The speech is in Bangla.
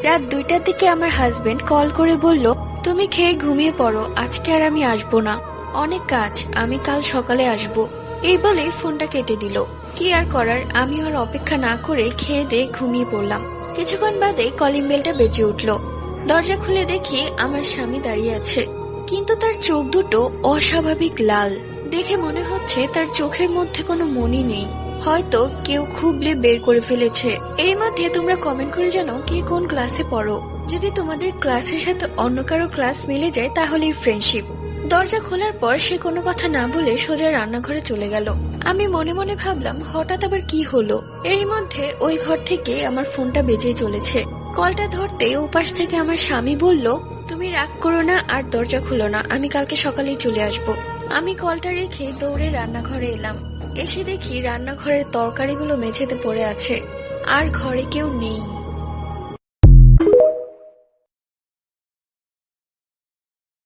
রাত 2টার দিকে আমার হাজবেন্ড কল করে বলল, তুমি খেয়ে ঘুমিয়ে পড়ো, আজকে আর আমি আসবো না, অনেক কাজ, আমি কাল সকালে আসবো। এই বলে ফোনটা কেটে দিল। কি আর করার, আমি আর অপেক্ষা না করে খেয়ে দিয়ে ঘুমিয়ে পড়লাম। কিছুক্ষণ বাদে কলিং বেলটা বেজে উঠল। দরজা খুলে দেখি আমার স্বামী দাঁড়িয়ে আছে, কিন্তু তার চোখ দুটো অস্বাভাবিক লাল। দেখে মনে হচ্ছে তার চোখের মধ্যে কোনো মনি নেই, হয়তো কেউ খুবলে বের করে ফেলেছে। এর মধ্যে তোমরা কমেন্ট করে জানাও কে কোন ক্লাসে পড়ো। যদি তোমাদের ক্লাসের সাথে অন্য কারো ক্লাস মিলে যায় তাহলেই ফ্রেন্ডশিপ। দরজা খোলার পর সে কোনো কথা না বলে সোজা রান্নাঘরে চলে গেল। আমি মনে মনে ভাবলাম হঠাৎ আবার কি হলো। এর মধ্যে ওই ঘর থেকে আমার ফোনটা বেজেই চলেছে। কলটা ধরতে ওপাশ থেকে আমার স্বামী বলল, তুমি রাগ করো না আর দরজা খুলো না, আমি কালকে সকালেই চলে আসব। আমি কলটা রেখে দৌড়ে রান্নাঘরে এলাম। এসে দেখি রান্নাঘরের তরকারিগুলো মেঝেতে পড়ে আছে, আর ঘরে কেউ নেই।